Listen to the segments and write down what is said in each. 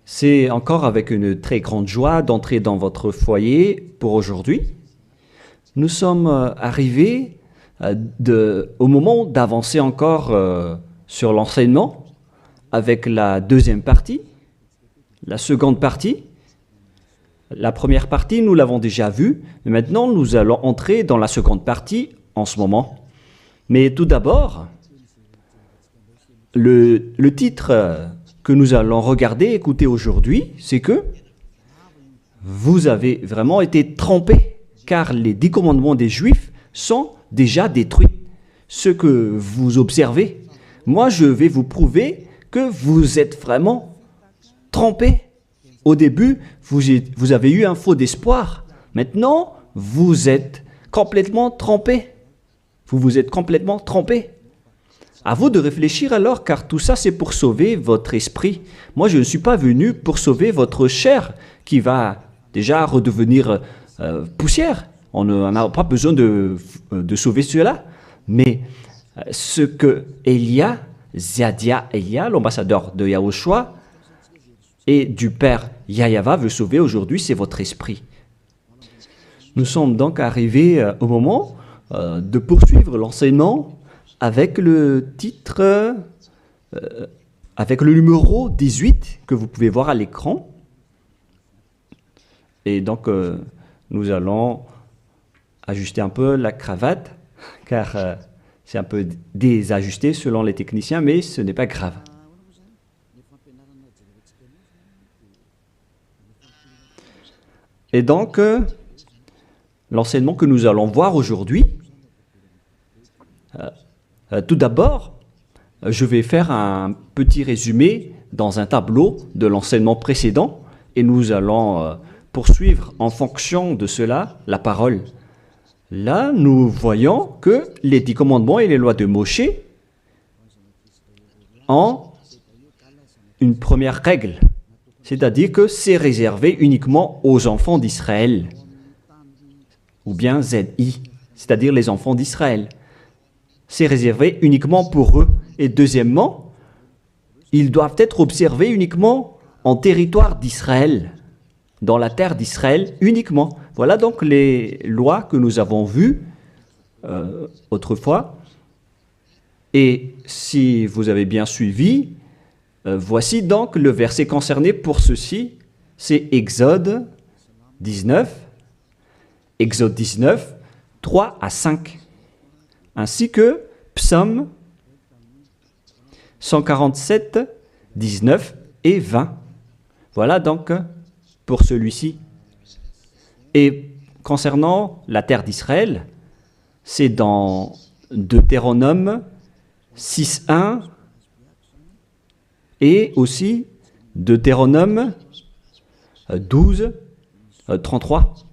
C'est encore avec une très grande joie d'entrer dans votre foyer pour aujourd'hui. Nous sommes arrivés au moment d'avancer encore sur l'enseignement avec la deuxième partie, la seconde partie. La première partie, nous l'avons déjà vue, mais maintenant nous allons entrer dans la seconde partie en ce moment. Mais tout d'abord, le titre que nous allons regarder, écouter aujourd'hui, c'est que vous avez vraiment été trompés, car les 10 commandements des Juifs sont déjà détruits. Ce que vous observez, moi je vais vous prouver que vous êtes vraiment trompés. Au début, vous avez eu un faux d'espoir. Maintenant, vous êtes complètement trompés. Vous vous êtes complètement trompés. À vous de réfléchir alors, car tout ça, c'est pour sauver votre esprit. Moi, je ne suis pas venu pour sauver votre chair, qui va déjà redevenir poussière. On n'a pas besoin de sauver cela. Mais ce que Zadia Elia, l'ambassadeur de Yahushua, et du Père Yahyava veut sauver aujourd'hui, c'est votre esprit. Nous sommes donc arrivés au moment de poursuivre l'enseignement avec le titre, avec le numéro 18 que vous pouvez voir à l'écran. Et donc, nous allons ajuster un peu la cravate, car c'est un peu désajusté selon les techniciens, mais ce n'est pas grave. Et donc, l'enseignement que nous allons voir aujourd'hui, tout d'abord, je vais faire un petit résumé dans un tableau de l'enseignement précédent et nous allons poursuivre en fonction de cela la parole. Là, nous voyons que les 10 commandements et les lois de Moshe ont une première règle, c'est-à-dire que c'est réservé uniquement aux enfants d'Israël, ou bien ZI, c'est-à-dire les enfants d'Israël. C'est réservé uniquement pour eux. Et deuxièmement, ils doivent être observés uniquement en territoire d'Israël, dans la terre d'Israël uniquement. Voilà donc les lois que nous avons vues autrefois. Et si vous avez bien suivi, voici donc le verset concerné pour ceci, c'est Exode 19, 3 à 5, ainsi que Psaume 147, 19 et 20. Voilà donc pour celui-ci. Et concernant la terre d'Israël, c'est dans Deutéronome 6.1 et aussi Deutéronome 12.33,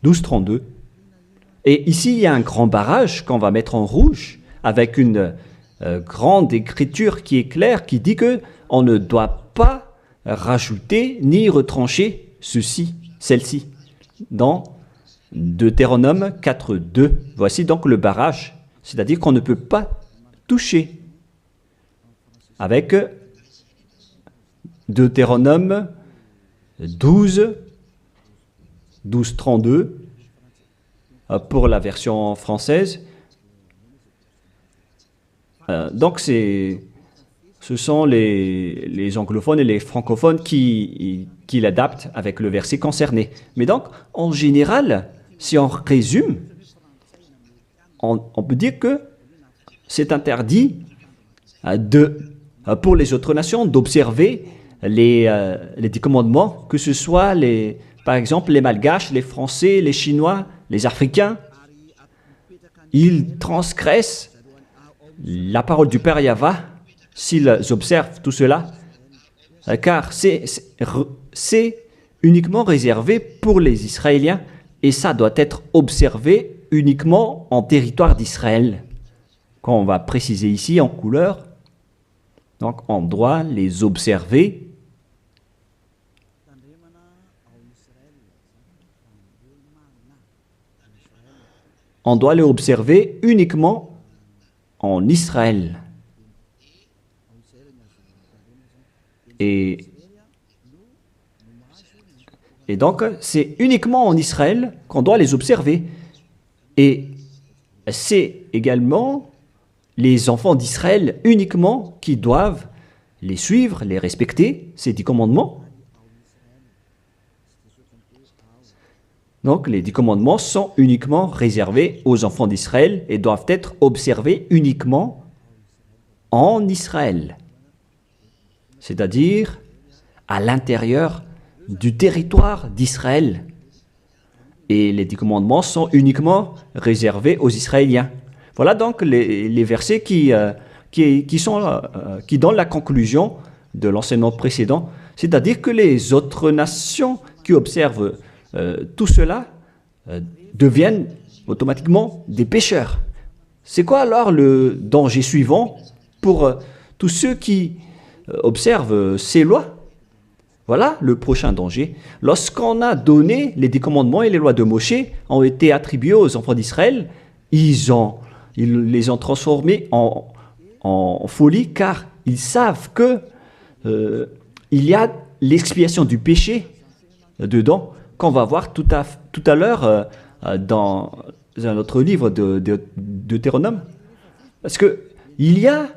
12.32. Et ici, il y a un grand barrage qu'on va mettre en rouge avec une grande écriture qui est claire, qui dit qu'on ne doit pas rajouter ni retrancher celle-ci, dans Deutéronome 4.2. Voici donc le barrage, c'est-à-dire qu'on ne peut pas toucher. Avec Deutéronome 12.32 pour la version française. Donc ce sont les anglophones et les francophones qui l'adaptent avec le verset concerné. Mais donc, en général, si on résume, on peut dire que c'est interdit pour les autres nations d'observer les 10 commandements, que ce soit par exemple les Malgaches, les Français, les Chinois, les Africains. Ils transgressent la parole du Père Yahva s'ils observent tout cela, car c'est uniquement réservé pour les Israéliens et ça doit être observé uniquement en territoire d'Israël. Quand on va préciser ici en couleur, donc on doit les observer uniquement en Israël. Et, et donc, c'est uniquement en Israël qu'on doit les observer. Et c'est également les enfants d'Israël uniquement qui doivent les suivre, les respecter, ces 10 commandements. Donc, les 10 commandements sont uniquement réservés aux enfants d'Israël et doivent être observés uniquement en Israël, c'est-à-dire à l'intérieur du territoire d'Israël. Et les 10 commandements sont uniquement réservés aux Israéliens. Voilà donc les versets qui donnent la conclusion de l'enseignement précédent, c'est-à-dire que les autres nations qui observent tout cela deviennent automatiquement des pécheurs. C'est quoi alors le danger suivant pour tous ceux qui observent ces lois? Voilà le prochain danger. Lorsqu'on a donné les 10 commandements et les lois de Moshe ont été attribués aux enfants d'Israël, ils les ont transformés en folie car ils savent que il y a l'expiation du péché dedans qu'on va voir tout à l'heure dans un autre livre de Deutéronome. Parce que il y a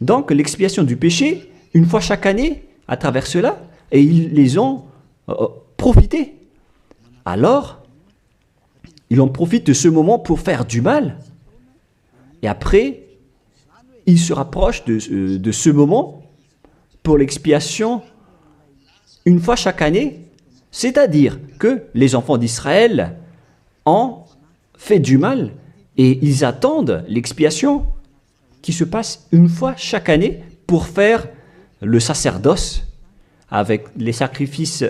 donc l'expiation du péché une fois chaque année à travers cela. Et ils les ont profité. Alors, ils en profitent de ce moment pour faire du mal. Et après, ils se rapprochent de ce moment pour l'expiation une fois chaque année. C'est-à-dire que les enfants d'Israël ont fait du mal et ils attendent l'expiation qui se passe une fois chaque année pour faire le sacerdoce avec les sacrifices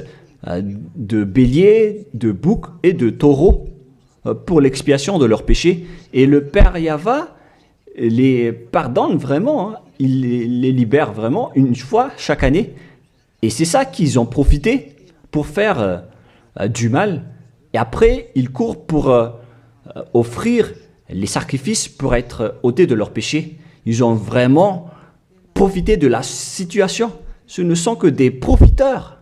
de béliers, de boucs et de taureaux pour l'expiation de leurs péchés. Et le Père Yahva les pardonne vraiment, hein. Il les libère vraiment une fois chaque année. Et c'est ça qu'ils ont profité pour faire du mal. Et après, ils courent pour offrir les sacrifices pour être ôtés de leurs péchés. Ils ont vraiment profité de la situation. Ce ne sont que des profiteurs.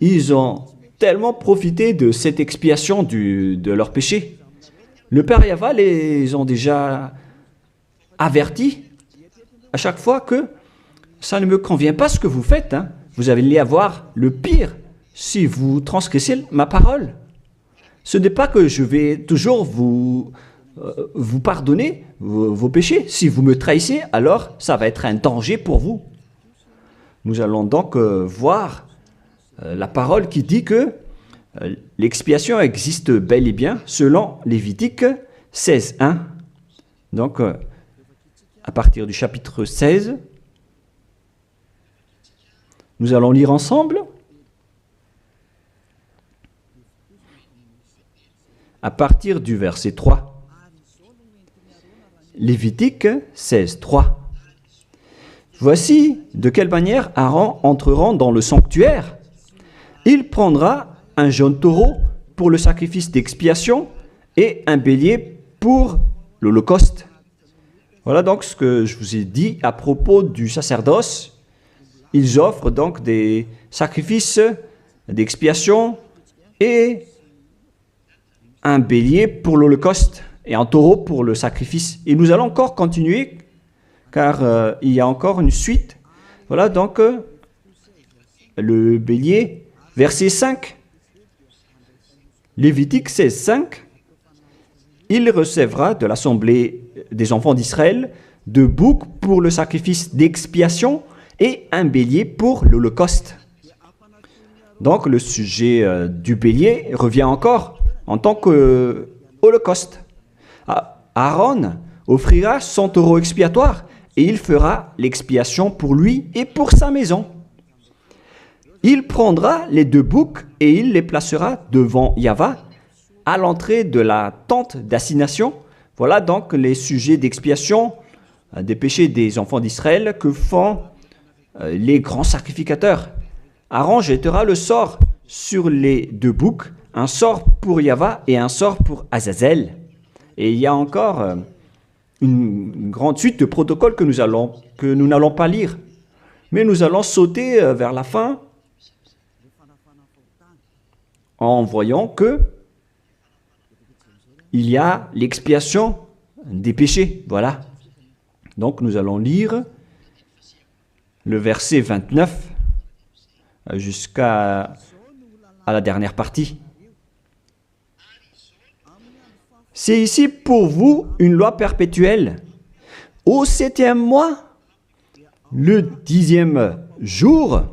Ils ont tellement profité de cette expiation de leur péché. Le Père Yahva les ont déjà avertis à chaque fois que ça ne me convient pas ce que vous faites. Hein. Vous allez avoir le pire si vous transgressez ma parole. Ce n'est pas que je vais toujours vous pardonner vos péchés. Si vous me trahissez, alors ça va être un danger pour vous. Nous allons donc voir la parole qui dit que l'expiation existe bel et bien selon Lévitique 16.1. Donc, à partir du chapitre 16, nous allons lire ensemble. À partir du verset 3. Lévitique 16.3. Voici de quelle manière Aaron entrera dans le sanctuaire. Il prendra un jeune taureau pour le sacrifice d'expiation et un bélier pour l'holocauste. Voilà donc ce que je vous ai dit à propos du sacerdoce. Ils offrent donc des sacrifices d'expiation et un bélier pour l'holocauste et un taureau pour le sacrifice. Et nous allons encore continuer car il y a encore une suite. Voilà donc le bélier, verset 5. Lévitique 16.5. Il recevra de l'assemblée des enfants d'Israël 2 boucs pour le sacrifice d'expiation et un bélier pour l'holocauste. Donc le sujet du bélier revient encore en tant qu'holocauste. Aaron offrira son taureau expiatoire et il fera l'expiation pour lui et pour sa maison. Il prendra les 2 boucs et il les placera devant Yahva à l'entrée de la tente d'assignation. Voilà donc les sujets d'expiation des péchés des enfants d'Israël que font les grands sacrificateurs. Aaron jettera le sort sur les 2 boucs, un sort pour Yahva et un sort pour Azazel. Et il y a encore une grande suite de protocoles que nous n'allons pas lire. Mais nous allons sauter vers la fin en voyant que il y a l'expiation des péchés. Voilà. Donc nous allons lire le verset 29 jusqu'à la dernière partie. C'est ici pour vous une loi perpétuelle. Au 7e mois, le 10e jour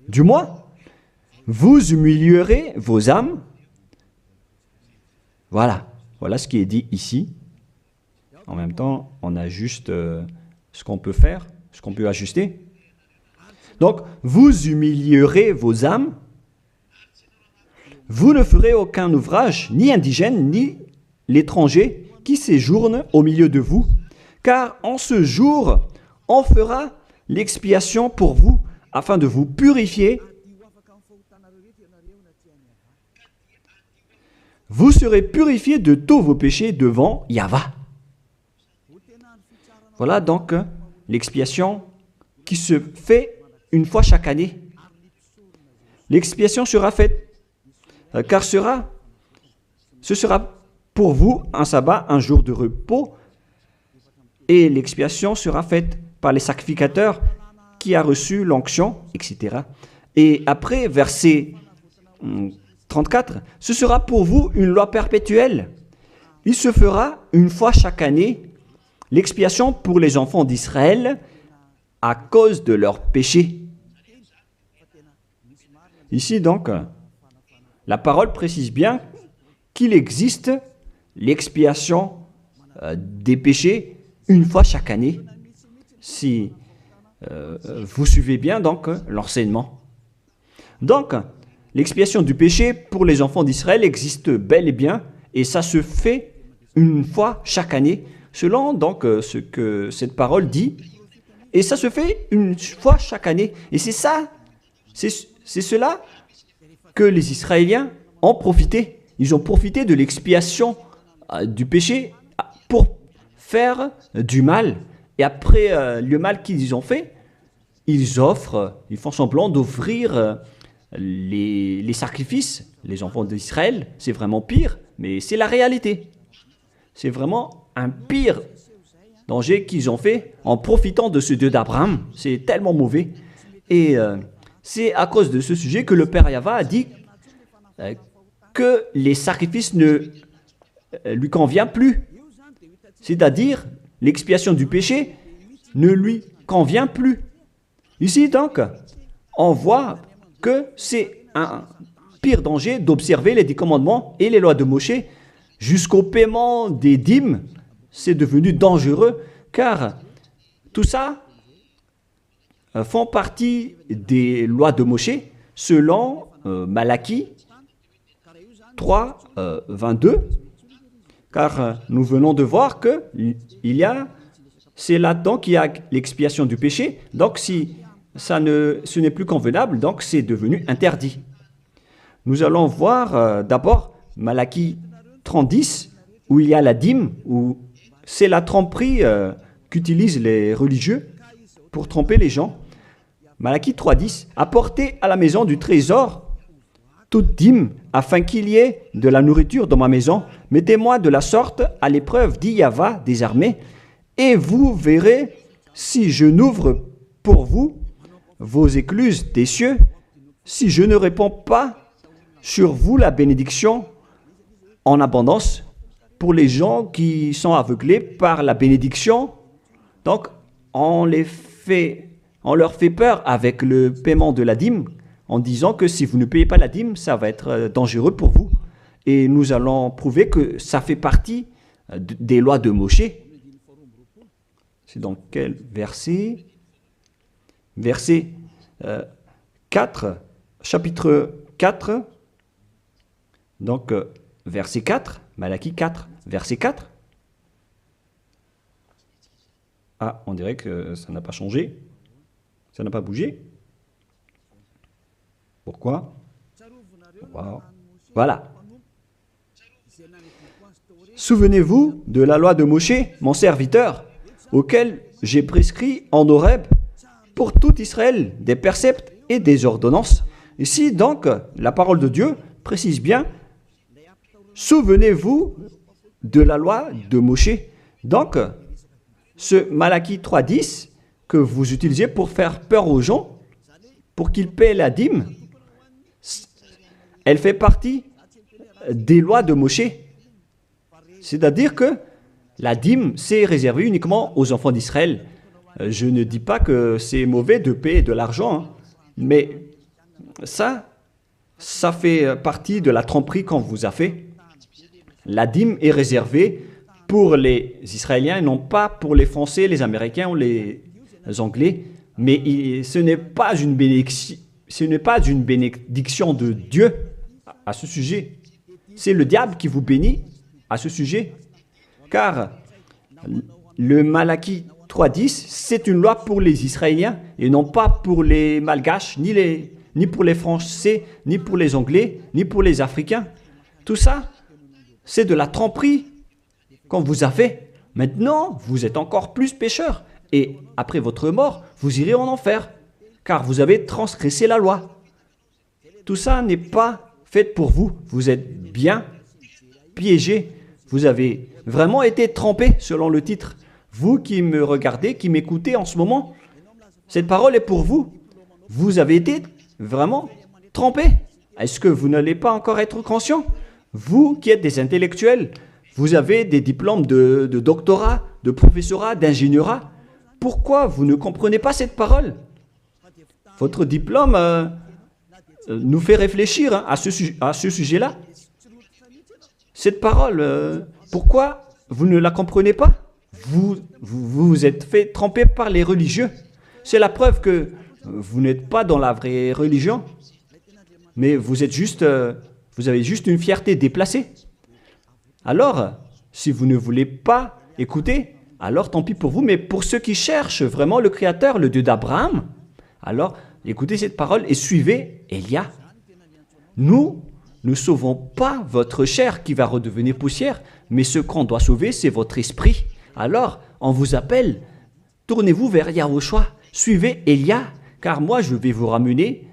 du mois, vous humilierez vos âmes. Voilà ce qui est dit ici. En même temps, on ajuste ce qu'on peut faire, ce qu'on peut ajuster. Donc, vous humilierez vos âmes. Vous ne ferez aucun ouvrage, ni indigène, ni l'étranger qui séjourne au milieu de vous, car en ce jour, on fera l'expiation pour vous, afin de vous purifier. Vous serez purifiés de tous vos péchés devant Yahweh. Voilà donc l'expiation qui se fait une fois chaque année. L'expiation sera faite, car ce sera pour vous un sabbat, un jour de repos, et l'expiation sera faite par les sacrificateurs qui a reçu l'onction, etc. Et après, verset 34, ce sera pour vous une loi perpétuelle. Il se fera une fois chaque année l'expiation pour les enfants d'Israël à cause de leurs péchés. Ici donc, la parole précise bien qu'il existe l'expiation des péchés une fois chaque année, si vous suivez bien donc l'enseignement. Donc, l'expiation du péché pour les enfants d'Israël existe bel et bien, et ça se fait une fois chaque année, selon donc ce que cette parole dit, et ça se fait une fois chaque année. Et c'est ça, c'est cela que les Israéliens ont profité. Ils ont profité de l'expiation du péché pour faire du mal. Et après le mal qu'ils ont fait, ils font semblant d'offrir les sacrifices. Les enfants d'Israël, c'est vraiment pire, mais c'est la réalité. C'est vraiment un pire danger qu'ils ont fait en profitant de ce Dieu d'Abraham. C'est tellement mauvais. Et c'est à cause de ce sujet que le Père Yahweh a dit que les sacrifices ne lui conviennent plus. C'est-à-dire, l'expiation du péché ne lui convient plus. Ici, donc, on voit que c'est un pire danger d'observer les 10 commandements et les lois de Moshe jusqu'au paiement des dîmes. C'est devenu dangereux car tout ça font partie des lois de Moshe selon Malachie 3, 22. Car nous venons de voir que c'est là-dedans qu'il y a l'expiation du péché. Donc si ce n'est plus convenable, donc c'est devenu interdit. Nous allons voir d'abord Malachie 30:10, où il y a la dîme, où c'est la tromperie qu'utilisent les religieux pour tromper les gens. Malachie 3:10, apportez à la maison du trésor toute dîme, afin qu'il y ait de la nourriture dans ma maison. Mettez-moi de la sorte à l'épreuve, dit Yahweh des armées, et vous verrez si je n'ouvre pour vous vos écluses des cieux, si je ne réponds pas sur vous la bénédiction en abondance. Pour les gens qui sont aveuglés par la bénédiction, donc on leur fait peur avec le paiement de la dîme, en disant que si vous ne payez pas la dîme, ça va être dangereux pour vous. Et nous allons prouver que ça fait partie des lois de Moshe. C'est dans quel verset? Verset 4, chapitre 4, donc verset 4, Malachie 4, verset 4. Ah, on dirait que ça n'a pas changé, ça n'a pas bougé. Pourquoi? Wow. Voilà. Souvenez-vous de la loi de Moshe, mon serviteur, auquel j'ai prescrit en Horeb pour tout Israël, des préceptes et des ordonnances. Ici, donc, la parole de Dieu précise bien, souvenez-vous de la loi de Moshe. Donc, ce Malachie 3.10 que vous utilisez pour faire peur aux gens, pour qu'ils paient la dîme, elle fait partie des lois de Moshe. C'est-à-dire que la dîme, c'est réservé uniquement aux enfants d'Israël. Je ne dis pas que c'est mauvais de payer de l'argent, hein, mais ça fait partie de la tromperie qu'on vous a fait. La dîme est réservée pour les Israéliens et non pas pour les Français, les Américains ou les Anglais. Mais ce n'est pas une bénédiction de Dieu à ce sujet. C'est le diable qui vous bénit à ce sujet. Car le Malachie 3.10, c'est une loi pour les Israéliens et non pas pour les Malgaches, ni pour les Français, ni pour les Anglais, ni pour les Africains. Tout ça, c'est de la tromperie qu'on vous a fait. Maintenant, vous êtes encore plus pécheurs. Et après votre mort, vous irez en enfer, car vous avez transgressé la loi. Tout ça n'est pas fait pour vous. Vous êtes bien piégés. Vous avez vraiment été trompés, selon le titre. Vous qui me regardez, qui m'écoutez en ce moment, cette parole est pour vous. Vous avez été vraiment trompés. Est-ce que vous n'allez pas encore être conscient? Vous qui êtes des intellectuels, vous avez des diplômes de doctorat, de professorat, d'ingénierat. Pourquoi vous ne comprenez pas cette parole? Votre diplôme nous fait réfléchir à ce sujet-là. Cette parole, pourquoi vous ne la comprenez pas? Vous êtes fait tromper par les religieux. C'est la preuve que vous n'êtes pas dans la vraie religion, mais vous avez juste une fierté déplacée. Alors, si vous ne voulez pas écouter, alors tant pis pour vous, mais pour ceux qui cherchent vraiment le Créateur, le Dieu d'Abraham, alors écoutez cette parole et suivez Élia. Nous ne sauvons pas votre chair qui va redevenir poussière, mais ce qu'on doit sauver, c'est votre esprit. Alors, on vous appelle, tournez-vous vers Yahushua, suivez Élia, car moi je vais vous ramener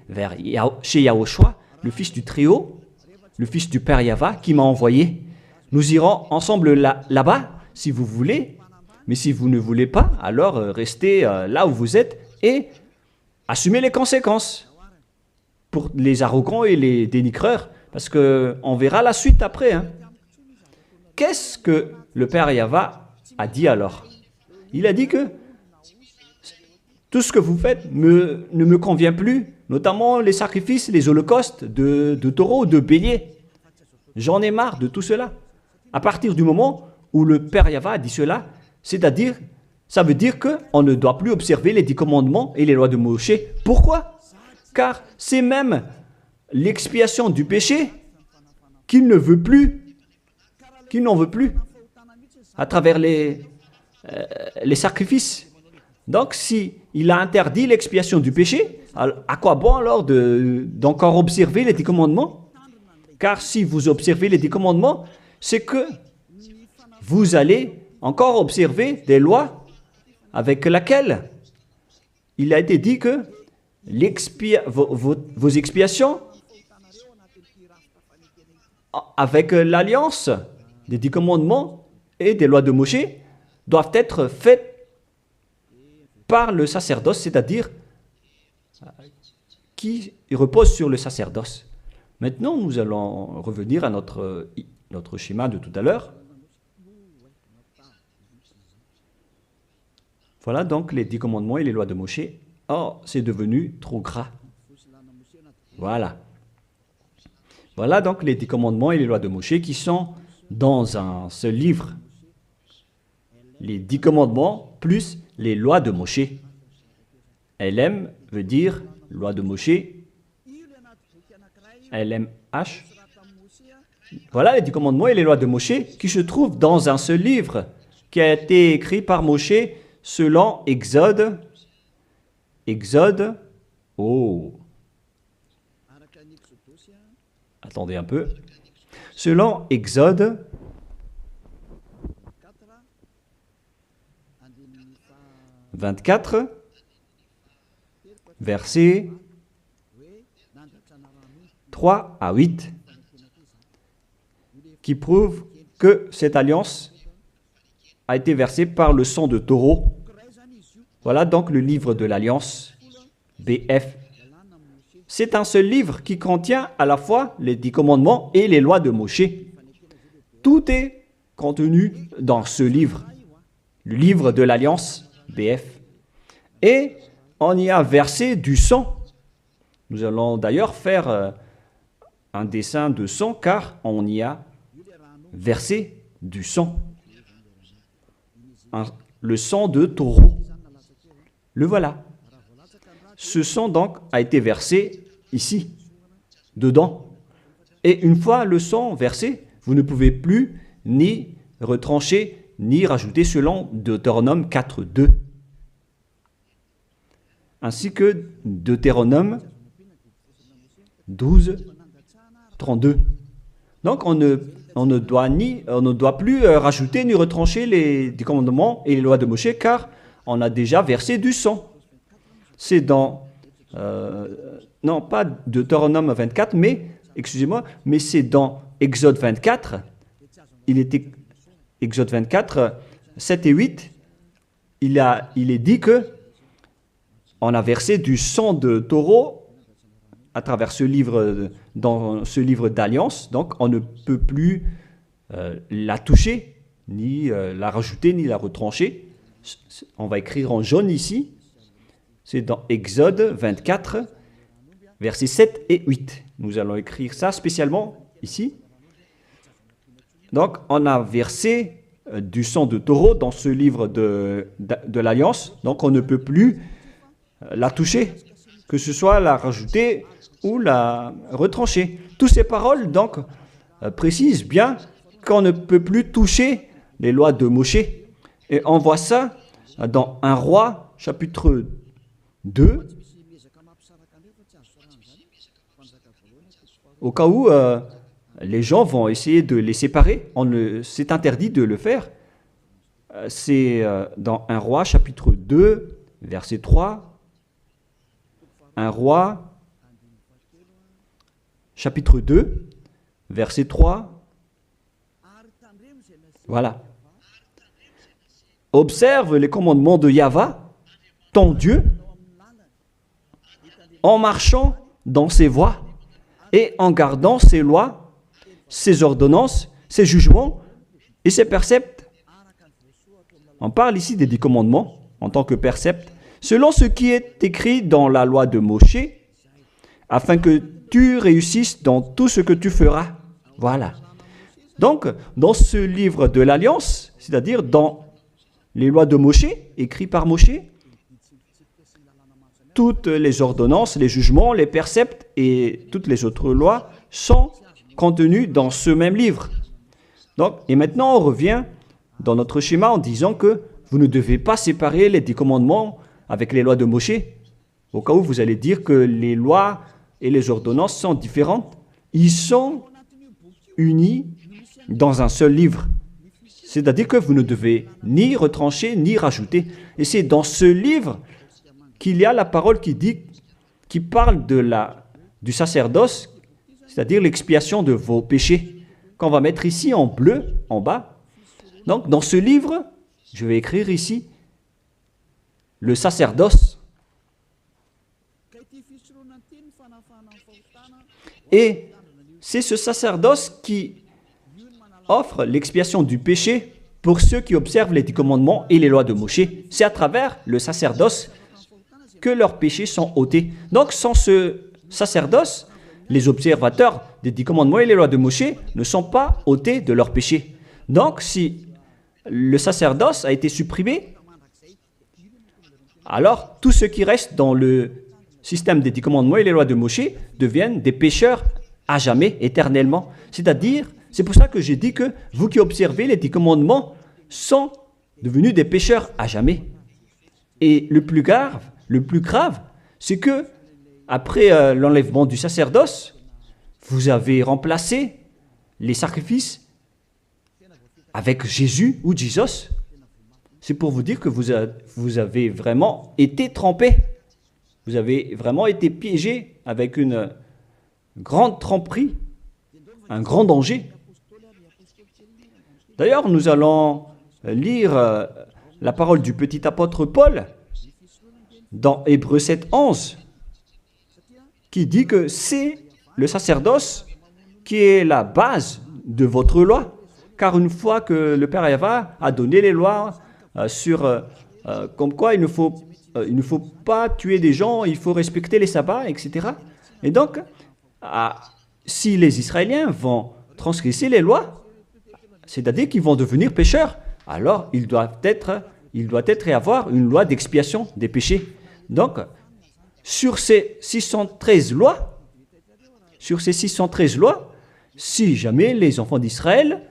chez Yahushua, le fils du Très-Haut, le fils du Père Yahva qui m'a envoyé. Nous irons ensemble là-bas, si vous voulez, mais si vous ne voulez pas, alors restez là où vous êtes et assumez les conséquences pour les arrogants et les dénigreurs, parce qu'on verra la suite après. Hein. Qu'est-ce que le Père Yahva a dit alors? Il a dit que tout ce que vous faites ne me convient plus, notamment les sacrifices, les holocaustes de taureaux, de béliers. J'en ai marre de tout cela. À partir du moment où le Père Yahva a dit cela, c'est-à-dire, ça veut dire qu'on ne doit plus observer les 10 commandements et les lois de Moshe. Pourquoi? Car c'est même l'expiation du péché qu'il ne veut plus, qu'il n'en veut plus, à travers les sacrifices. Donc, si il a interdit l'expiation du péché, à quoi bon alors d'encore observer les 10 commandements? Car si vous observez les 10 commandements, c'est que vous allez encore observer des lois avec lesquelles il a été dit que vos expiations avec l'alliance des 10 commandements et des lois de Moshe doivent être faites par le sacerdoce, c'est-à-dire qui repose sur le sacerdoce. Maintenant, nous allons revenir à notre schéma de tout à l'heure. Voilà donc les 10 commandements et les lois de Moshe. Oh, c'est devenu trop gras. Voilà. Voilà donc les 10 commandements et les lois de Moshe qui sont dans ce livre. Les 10 commandements plus les lois de Moshe. LM veut dire loi de Moshe. LMH. Voilà les 10 commandements et les lois de Moshe qui se trouvent dans un seul livre qui a été écrit par Moshe selon Exode. Exode. Oh. Attendez un peu. Selon Exode 24, versets 3 à 8, qui prouvent que cette alliance a été versée par le sang de taureau. Voilà donc le livre de l'Alliance, BF. C'est un seul livre qui contient à la fois les 10 commandements et les lois de Moshe. Tout est contenu dans ce livre, le livre de l'Alliance, BF. Et on y a versé du sang. Nous allons d'ailleurs faire un dessin de sang car on y a versé du sang. Le sang de taureau. Le voilà. Ce sang donc a été versé ici, dedans. Et une fois le sang versé, vous ne pouvez plus ni retrancher, ni rajouter selon Deutéronome 4, 2. Ainsi que Deutéronome 12, 32. Donc on ne doit plus rajouter ni retrancher les commandements et les lois de Moshe car on a déjà versé du sang. C'est dans, non pas Deutéronome 24, mais c'est dans Exode 24. Il était Exode 24, 7 et 8. Il est dit que on a versé du sang de taureau à travers ce livre, dans ce livre d'alliance. Donc on ne peut plus la toucher, ni la rajouter, ni la retrancher. On va écrire en jaune ici. C'est dans Exode 24, versets 7 et 8. Nous allons écrire ça spécialement ici. Donc, on a versé du sang de taureau dans ce livre de l'Alliance. Donc, on ne peut plus la toucher, que ce soit la rajouter ou la retrancher. Toutes ces paroles, donc, précisent bien qu'on ne peut plus toucher les lois de Moshe. Et on voit ça dans 1 Roi, chapitre 2, au cas où les gens vont essayer de les séparer. C'est interdit de le faire. C'est dans 1 Roi, chapitre 2, verset 3. 1 Roi, chapitre 2, verset 3. Voilà. Observe les commandements de Yahvé, ton Dieu, en marchant dans ses voies et en gardant ses lois, ses ordonnances, ses jugements et ses préceptes. On parle ici des 10 commandements en tant que préceptes, selon ce qui est écrit dans la loi de Moshe, afin que tu réussisses dans tout ce que tu feras. Voilà. Donc, dans ce livre de l'Alliance, c'est-à-dire dans les lois de Moshe, écrites par Moshe, toutes les ordonnances, les jugements, les préceptes et toutes les autres lois sont contenues dans ce même livre. Donc, et maintenant, on revient dans notre schéma en disant que vous ne devez pas séparer les 10 commandements avec les lois de Moshe. Au cas où vous allez dire que les lois et les ordonnances sont différentes, ils sont unis dans un seul livre. C'est-à-dire que vous ne devez ni retrancher ni rajouter. Et c'est dans ce livre qu'il y a la parole qui parle du sacerdoce, c'est-à-dire l'expiation de vos péchés, qu'on va mettre ici en bleu, en bas. Donc, dans ce livre, je vais écrire ici le sacerdoce. Et c'est ce sacerdoce qui offre l'expiation du péché pour ceux qui observent les 10 commandements et les lois de Moshe. C'est à travers le sacerdoce que leurs péchés sont ôtés. Donc, sans ce sacerdoce, les observateurs des 10 commandements et les lois de Moshe ne sont pas ôtés de leurs péchés. Donc, si le sacerdoce a été supprimé, alors tout ce qui reste dans le système des 10 commandements et les lois de Moshe deviennent des pécheurs à jamais, éternellement. C'est-à-dire, c'est pour ça que j'ai dit que vous qui observez les 10 commandements sont devenus des pécheurs à jamais. Et le plus grave, c'est que après l'enlèvement du sacerdoce, vous avez remplacé les sacrifices avec Jésus ou Jesus. C'est pour vous dire que vous avez vraiment été trompés. Vous avez vraiment été piégés avec une grande tromperie, un grand danger. D'ailleurs, nous allons lire la parole du petit apôtre Paul dans Hébreux 7, 11, qui dit que c'est le sacerdoce qui est la base de votre loi. Car une fois que le Père Yahva a donné les lois comme quoi il ne faut pas tuer des gens, il faut respecter les sabbats, etc. Et donc, si les Israéliens vont transgresser les lois, c'est-à-dire qu'ils vont devenir pécheurs, alors il doit être et avoir une loi d'expiation des péchés. Donc, sur ces 613 lois, si jamais les enfants d'Israël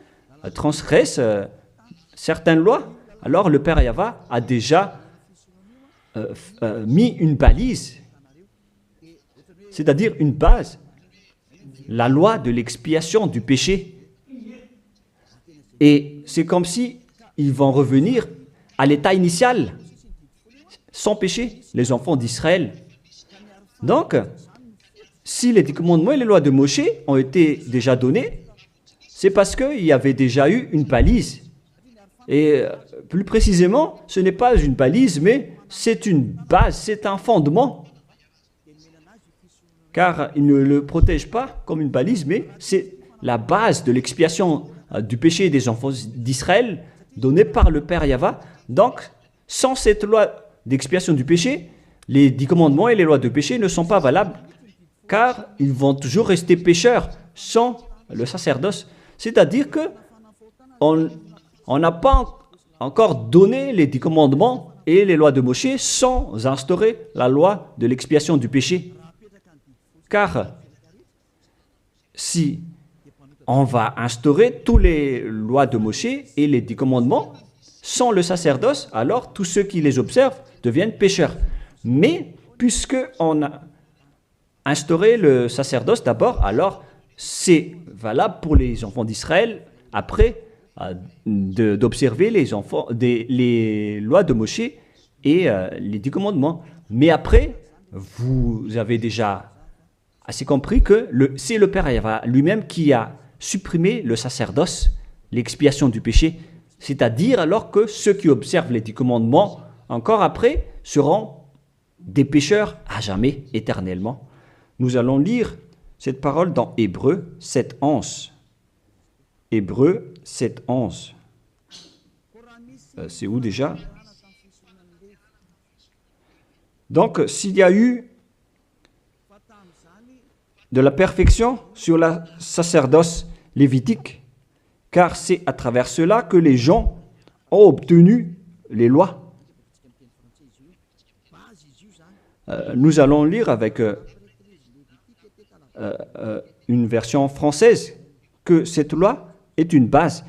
transgressent certaines lois, alors le Père Yahva a déjà mis une balise, c'est-à-dire une base, la loi de l'expiation du péché. Et c'est comme si ils vont revenir à l'état initial, sans péché, les enfants d'Israël. Donc, si les 10 commandements et les lois de Moshe ont été déjà donnés, c'est parce qu'il y avait déjà eu une balise. Et plus précisément, ce n'est pas une balise, mais c'est une base, c'est un fondement. Car il ne le protège pas comme une balise, mais c'est la base de l'expiation du péché des enfants d'Israël donnée par le Père Yahva. Donc, sans cette loi d'expiation du péché, les 10 commandements et les lois de péché ne sont pas valables, car ils vont toujours rester pécheurs sans le sacerdoce. C'est-à-dire que on n'a pas encore donné les 10 commandements et les lois de Moshe sans instaurer la loi de l'expiation du péché. Car si on va instaurer toutes les lois de Moshe et les 10 commandements sans le sacerdoce, alors tous ceux qui les observent deviennent pécheurs. Mais puisqu'on a instauré le sacerdoce d'abord, alors c'est valable pour les enfants d'Israël après d'observer les lois de Moshe et les 10 commandements. Mais après, vous avez déjà assez compris que c'est le Père Yahva lui-même qui a supprimé le sacerdoce, l'expiation du péché. C'est-à-dire alors que ceux qui observent les 10 commandements, encore après, seront des pécheurs à jamais, éternellement. Nous allons lire cette parole dans Hébreux 7, 11. Hébreux 7, 11. C'est où déjà? Donc, s'il y a eu de la perfection sur la sacerdoce lévitique, car c'est à travers cela que les gens ont obtenu les lois. Nous allons lire avec une version française que cette loi est une base.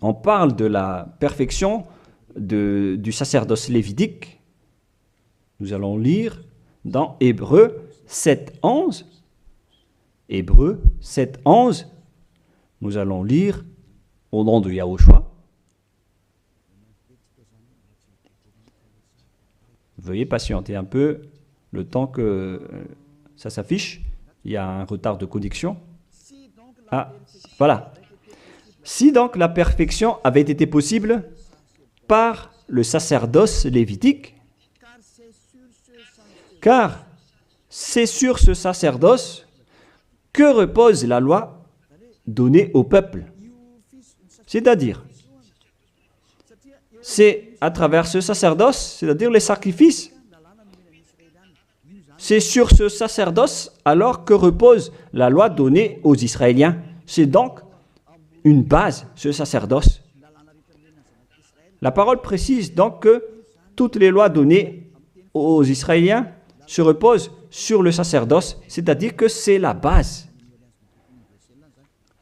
On parle de la perfection du sacerdoce lévitique. Nous allons lire dans Hébreux 7, 11. Hébreux 7, 11. Nous allons lire au nom de Yahushua. Veuillez patienter un peu le temps que ça s'affiche. Il y a un retard de connexion. Ah, voilà. Si donc la perfection avait été possible par le sacerdoce lévitique, car c'est sur ce sacerdoce que repose la loi donnée au peuple. C'est-à-dire, c'est à travers ce sacerdoce, c'est-à-dire les sacrifices, c'est sur ce sacerdoce alors que repose la loi donnée aux Israéliens. C'est donc une base, ce sacerdoce. La parole précise donc que toutes les lois données aux Israéliens se reposent sur le sacerdoce, c'est-à-dire que c'est la base.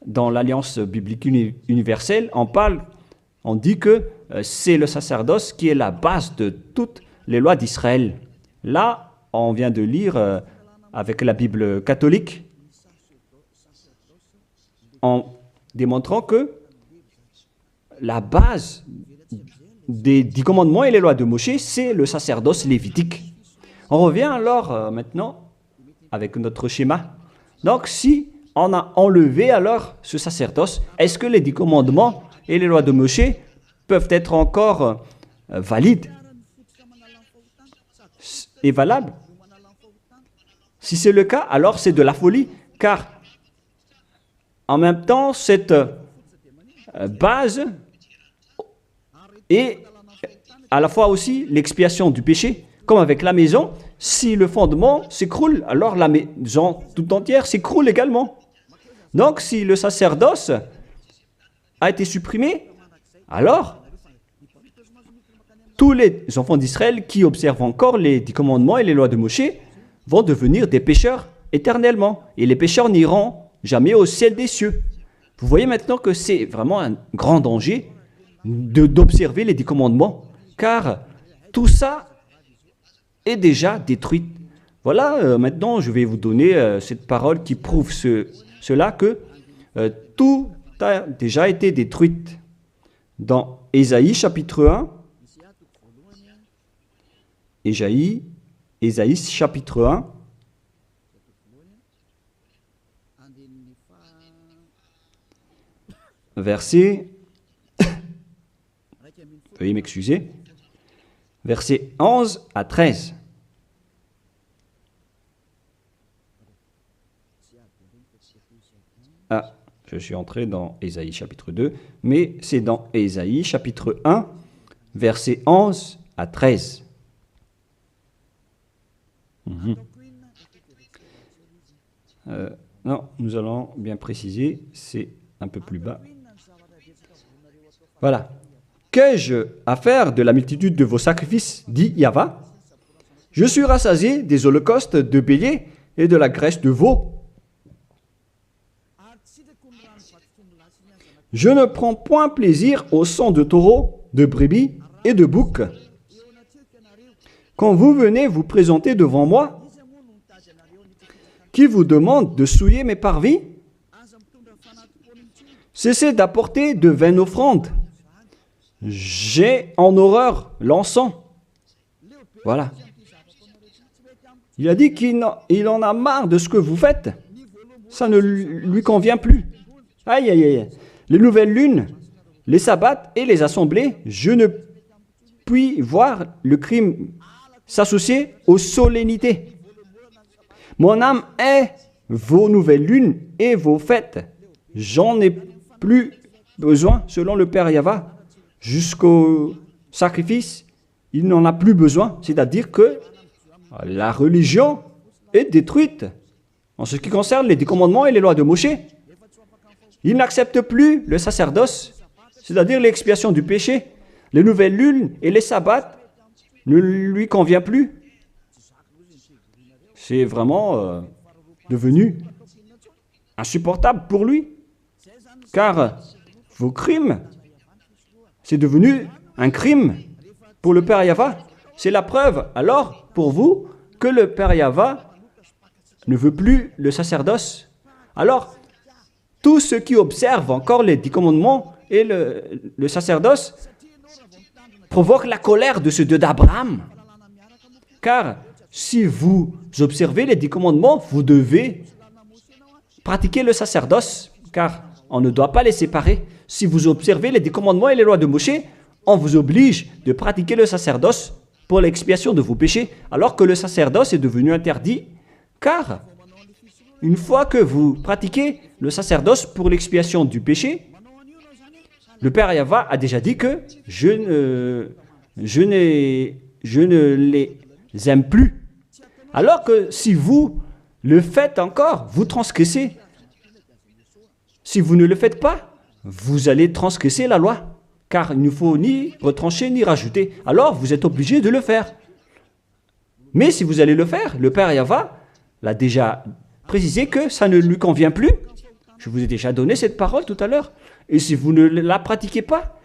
Dans l'Alliance biblique universelle, on dit que c'est le sacerdoce qui est la base de toutes les lois d'Israël. Là, on vient de lire avec la Bible catholique, en démontrant que la base des 10 commandements et les lois de Moshe, c'est le sacerdoce lévitique. On revient alors maintenant avec notre schéma. Donc, si on a enlevé alors ce sacerdoce, est-ce que les 10 commandements et les lois de Moshe peuvent être encore valides et valables? Si c'est le cas, alors c'est de la folie, car en même temps, cette base est à la fois aussi l'expiation du péché, comme avec la maison. Si le fondement s'écroule, alors la maison tout entière s'écroule également. Donc, si le sacerdoce a été supprimé, alors tous les enfants d'Israël qui observent encore les 10 commandements et les lois de Moshe vont devenir des pécheurs éternellement. Et les pécheurs n'iront jamais au ciel des cieux. Vous voyez maintenant que c'est vraiment un grand danger d'observer les 10 commandements, car tout ça est déjà détruit. Voilà, maintenant je vais vous donner cette parole qui prouve cela, que tout a déjà été détruit. Dans Ésaïe chapitre 1, Ésaïe chapitre 1, verset, veuillez m'excuser, versets 11 à 13. Ah, je suis entré dans Ésaïe chapitre 2, mais c'est dans Ésaïe chapitre 1, versets 11 à 13. Non, nous allons bien préciser, c'est un peu plus bas. Voilà. Qu'ai-je à faire de la multitude de vos sacrifices, dit Yahva? Je suis rassasié des holocaustes de béliers et de la graisse de veau. Je ne prends point plaisir au sang de taureau, de brebis et de bouc. Quand vous venez vous présenter devant moi, qui vous demande de souiller mes parvis, cessez d'apporter de vaines offrandes. J'ai en horreur l'encens. Voilà. Il a dit qu'il en a marre de ce que vous faites. Ça ne lui convient plus. Aïe, aïe, aïe. Les nouvelles lunes, les sabbats et les assemblées, je ne puis voir le crime s'associer aux solennités. Mon âme est vos nouvelles lunes et vos fêtes. J'en ai plus besoin, selon le Père Yahva. Jusqu'au sacrifice, il n'en a plus besoin. C'est-à-dire que la religion est détruite. En ce qui concerne les 10 commandements et les lois de Moshe, il n'accepte plus le sacerdoce, c'est-à-dire l'expiation du péché. Les nouvelles lunes et les sabbats ne lui conviennent plus. C'est vraiment devenu insupportable pour lui. Car vos crimes, c'est devenu un crime pour le Père Yahva. C'est la preuve, alors, pour vous, que le Père Yahva ne veut plus le sacerdoce. Alors, tous ceux qui observent encore les 10 commandements et le sacerdoce provoquent la colère de ce Dieu d'Abraham. Car si vous observez les 10 commandements, vous devez pratiquer le sacerdoce, car on ne doit pas les séparer. Si vous observez les 10 commandements et les lois de Moshe, on vous oblige de pratiquer le sacerdoce pour l'expiation de vos péchés, alors que le sacerdoce est devenu interdit, car une fois que vous pratiquez le sacerdoce pour l'expiation du péché, le Père Yahva a déjà dit que je ne les aime plus. Alors que si vous le faites encore, vous transgressez. Si vous ne le faites pas, vous allez transgresser la loi, car il ne faut ni retrancher ni rajouter. Alors vous êtes obligé de le faire. Mais si vous allez le faire, le Père Yahva l'a déjà précisé que ça ne lui convient plus. Je vous ai déjà donné cette parole tout à l'heure. Et si vous ne la pratiquez pas,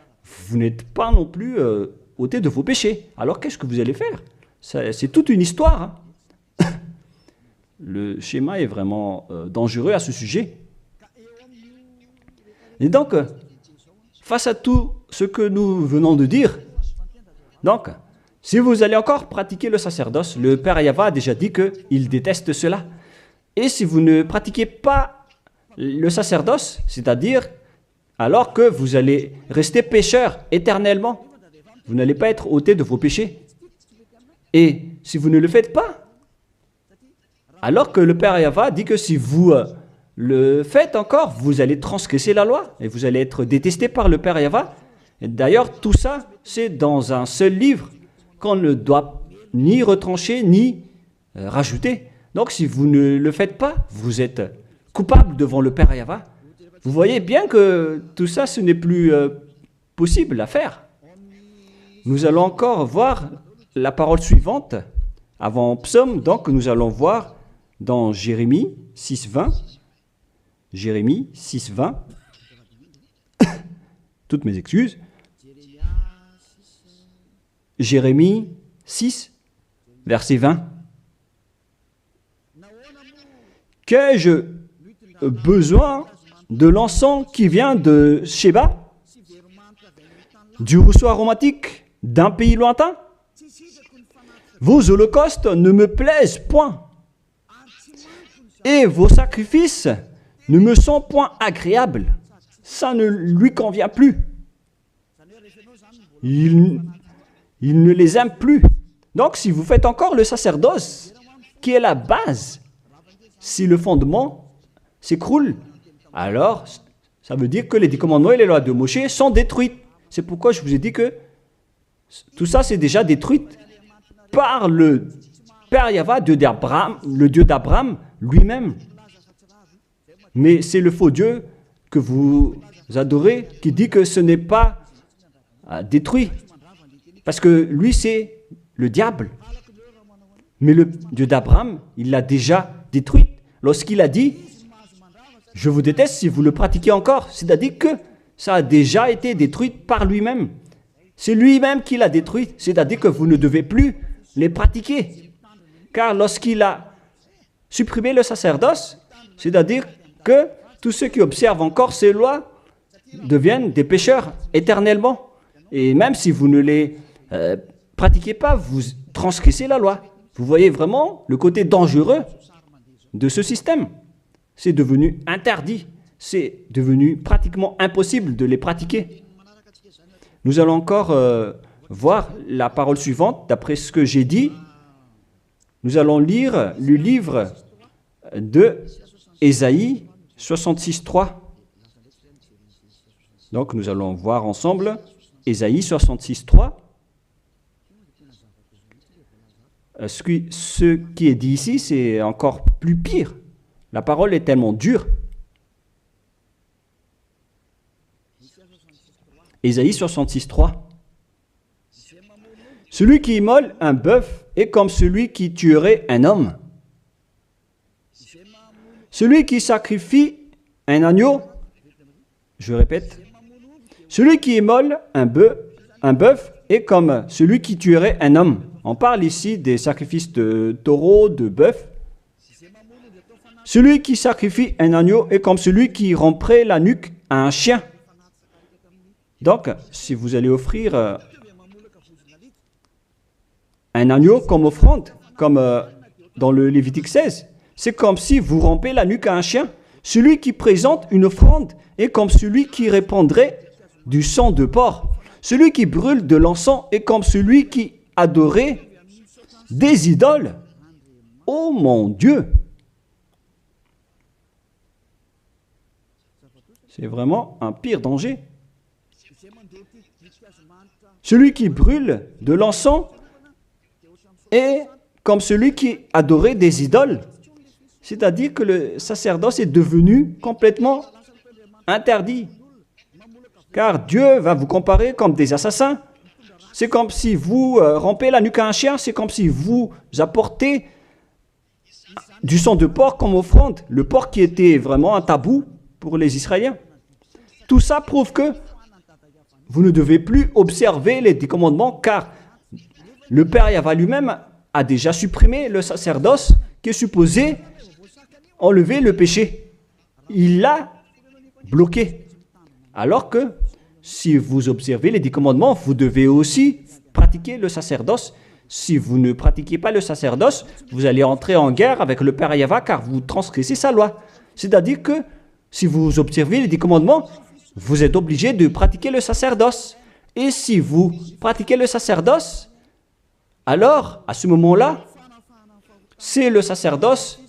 vous n'êtes pas non plus ôté de vos péchés. Alors qu'est-ce que vous allez faire? C'est toute une histoire. Hein. Le schéma est vraiment dangereux à ce sujet. Et donc, face à tout ce que nous venons de dire, donc, Si vous allez encore pratiquer le sacerdoce, le Père Yahva a déjà dit qu'il déteste cela. Et si vous ne pratiquez pas le sacerdoce, c'est-à-dire alors que vous allez rester pécheur éternellement, vous n'allez pas être ôté de vos péchés. Et si vous ne le faites pas, alors que le Père Yahva dit que si vous le faites encore, vous allez transgresser la loi et vous allez être détesté par le Père Yahva. D'ailleurs, tout ça, c'est dans un seul livre qu'on ne doit ni retrancher ni rajouter. Donc, si vous ne le faites pas, vous êtes coupable devant le Père Yahva. Vous voyez bien que tout ça, ce n'est plus possible à faire. Nous allons encore voir la parole suivante avant Psaume. Donc, nous allons voir dans Jérémie 6.20. Jérémie 6.20. Toutes mes excuses. Jérémie 6, verset 20. Qu'ai-je besoin de l'encens qui vient de Sheba, du rousseau aromatique d'un pays lointain? Vos holocaustes ne me plaisent point, et vos sacrifices ne me sont point agréables. Ça ne lui convient plus. Il ne les aime plus. Donc, si vous faites encore le sacerdoce, qui est la base, si le fondement s'écroule, alors ça veut dire que les 10 commandements et les lois de Moshe sont détruites. C'est pourquoi je vous ai dit que tout ça, c'est déjà détruit par le Père Yahva, le Dieu d'Abraham lui-même. Mais c'est le faux Dieu que vous adorez qui dit que ce n'est pas détruit. Parce que lui, c'est le diable. Mais le Dieu d'Abraham, il l'a déjà détruit. Lorsqu'il a dit, je vous déteste si vous le pratiquez encore. C'est-à-dire que ça a déjà été détruit par lui-même. C'est lui-même qui l'a détruit. C'est-à-dire que vous ne devez plus les pratiquer. Car lorsqu'il a supprimé le sacerdoce, c'est-à-dire que tous ceux qui observent encore ces lois deviennent des pécheurs éternellement. Et même si vous ne les pratiquez pas, vous transgressez la loi. Vous voyez vraiment le côté dangereux de ce système. C'est devenu interdit. C'est devenu pratiquement impossible de les pratiquer. Nous allons encore voir la parole suivante. D'après ce que j'ai dit, nous allons lire le livre de Ésaïe 66.3. Donc nous allons voir ensemble Ésaïe 66.3. Ce qui est dit ici, c'est encore plus pire. La parole est tellement dure. Ésaïe 66.3. Celui qui immole un bœuf est comme celui qui tuerait un homme. Celui qui sacrifie un agneau, je répète, celui qui immole un bœuf est comme celui qui tuerait un homme. On parle ici des sacrifices de taureau, de bœuf. Celui qui sacrifie un agneau est comme celui qui romprait la nuque à un chien. Donc, si vous allez offrir un agneau comme offrande, comme dans le Lévitique 16, c'est comme si vous rompez la nuque à un chien. Celui qui présente une offrande est comme celui qui répandrait du sang de porc. Celui qui brûle de l'encens est comme celui qui adorait des idoles. Oh mon Dieu! C'est vraiment un pire danger. Celui qui brûle de l'encens est comme celui qui adorait des idoles. C'est-à-dire que le sacerdoce est devenu complètement interdit. Car Dieu va vous comparer comme des assassins. C'est comme si vous rompez la nuque à un chien, c'est comme si vous apportez du sang de porc comme offrande. Le porc qui était vraiment un tabou pour les Israéliens. Tout ça prouve que vous ne devez plus observer les 10 commandements, car le Père Yahva lui-même a déjà supprimé le sacerdoce qui est supposé enlever le péché. Il l'a bloqué. Alors que si vous observez les 10 commandements, vous devez aussi pratiquez le sacerdoce. Si vous ne pratiquez pas le sacerdoce, vous allez entrer en guerre avec le Père Yahva car vous transgressez sa loi. C'est-à-dire que si vous observez les 10 commandements, vous êtes obligé de pratiquer le sacerdoce. Et si vous pratiquez le sacerdoce, alors à ce moment-là, c'est le sacerdoce